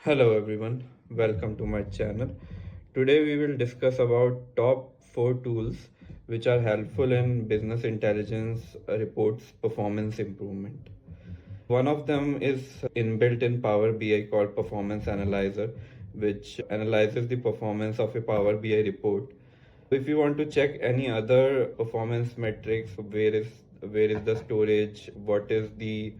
Hello everyone, welcome to my channel. Today we will discuss about top 4 tools which are helpful in business intelligence reports performance improvement. One of them is inbuilt in Power BI called Performance Analyzer, which analyzes the performance of a Power BI report. If you want to check any other performance metrics, where is the storage, what is the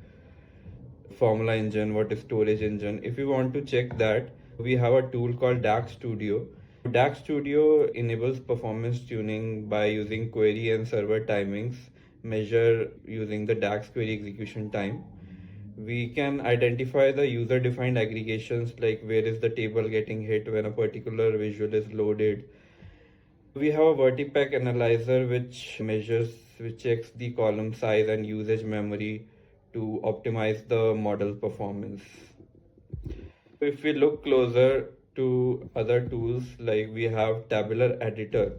formula engine, what is storage engine. If you want to check that, we have a tool called DAX Studio. DAX Studio enables performance tuning by using query and server timings, measure using the DAX query execution time. We can identify the user defined aggregations like where is the table getting hit when a particular visual is loaded. We have a Vertipack analyzer which checks the column size and usage memory to optimize the model performance. If we look closer to other tools, like we have Tabular Editor.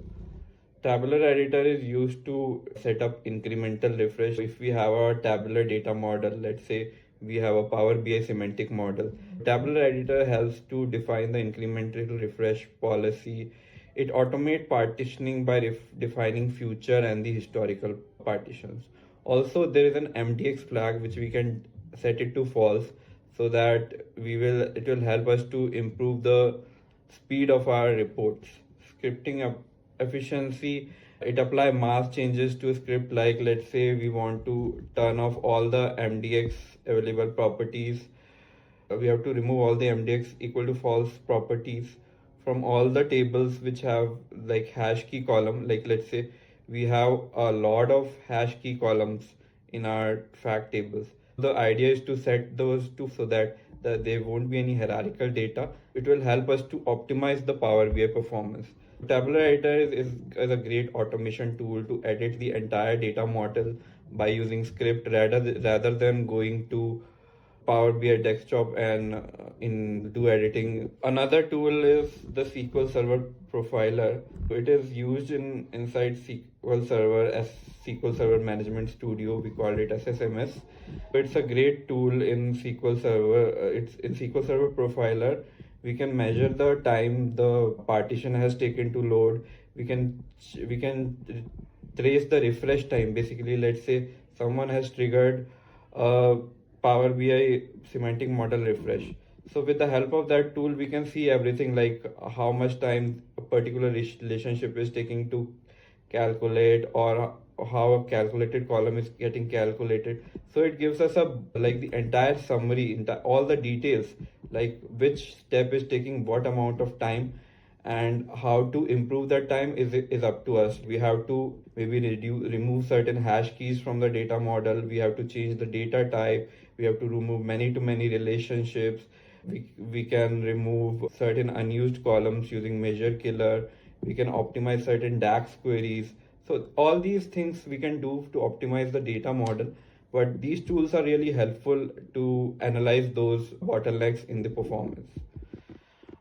Tabular Editor is used to set up incremental refresh. If we have a tabular data model, let's say we have a Power BI semantic model, Tabular Editor helps to define the incremental refresh policy. It automates partitioning by defining future and the historical partitions. Also, there is an MDX flag which we can set it to false, so that it will help us to improve the speed of our reports. Scripting up efficiency, it apply mass changes to a script, like let's say we want to turn off all the MDX available properties. We have to remove all the MDX equal to false properties from all the tables which have like hash key column. Like let's say we have a lot of hash key columns in our fact tables. The idea is to set those to so that there won't be any hierarchical data. It will help us to optimize the Power BI performance. Tabular Editor is a great automation tool to edit the entire data model by using script rather than going to Power BI desktop and in do editing. Another tool is the SQL Server Profiler. It is used inside SQL Server as SQL Server Management Studio. We call it SSMS. It's a great tool in SQL Server. It's in SQL Server Profiler. We can measure the time the partition has taken to load. We can trace the refresh time. Basically, let's say someone has triggered a Power BI semantic model refresh. So with the help of that tool, we can see everything like how much time a particular relationship is taking to calculate, or how a calculated column is getting calculated. So it gives us a like the entire summary, all the details, like which step is taking what amount of time, and how to improve that time is up to us. We have to maybe remove certain hash keys from the data model. We have to change the data type. We have to remove many to many relationships. We can remove certain unused columns using measure killer. We can optimize certain DAX queries. So all these things we can do to optimize the data model, but these tools are really helpful to analyze those bottlenecks in the performance.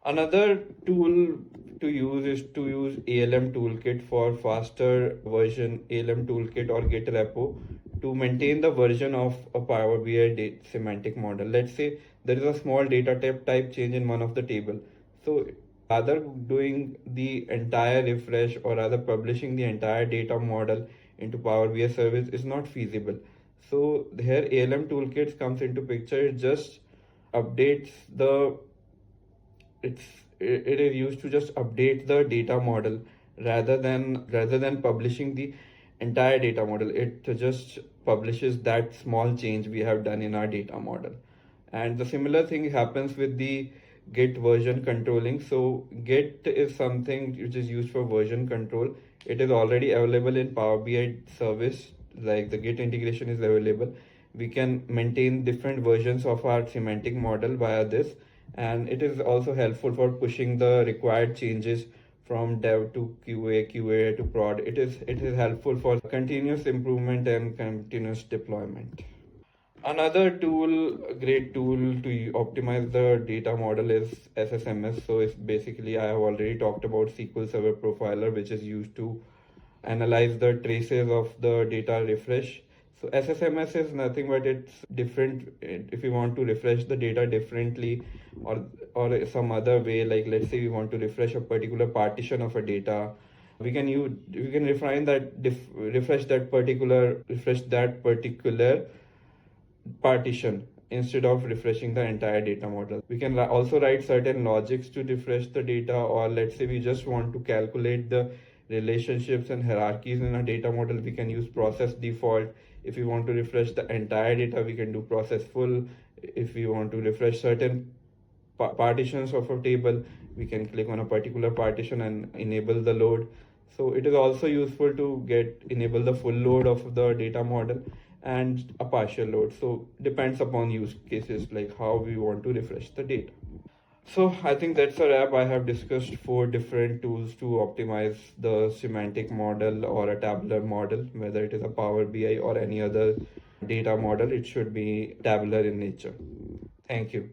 Another tool to use is to use ALM toolkit for faster version, ALM toolkit or Git repo to maintain the version of a Power BI semantic model. Let's say there is a small data type change in one of the table. So rather doing the entire refresh or rather publishing the entire data model into Power BI service is not feasible. So here ALM toolkits comes into picture. It just updates the it is used to just update the data model rather than publishing the entire data model. It just publishes that small change we have done in our data model. And the similar thing happens with the Git version controlling. So Git is something which is used for version control. It is already available in Power BI service, like the Git integration is available. We can maintain different versions of our semantic model via this, and it is also helpful for pushing the required changes from dev to QA to prod. It is helpful for continuous improvement and continuous deployment. Another tool, a great tool to optimize the data model is SSMS. So it's basically, I have already talked about SQL Server Profiler, which is used to analyze the traces of the data refresh. So SSMS is nothing but it's different if you want to refresh the data differently, or some other way, like let's say we want to refresh a particular partition of a data, we can refresh that particular partition instead of refreshing the entire data model. We can also write certain logics to refresh the data, or let's say we just want to calculate the relationships and hierarchies in a data model, we can use process default. If we want to refresh the entire data, we can do process full. If we want to refresh certain partitions of a table, we can click on a particular partition and enable the load. So it is also useful to enable the full load of the data model and a partial load. So depends upon use cases, like how we want to refresh the data. So I think that's a wrap. I have discussed 4 different tools to optimize the semantic model or a tabular model, whether it is a Power BI or any other data model. It should be tabular in nature. Thank you.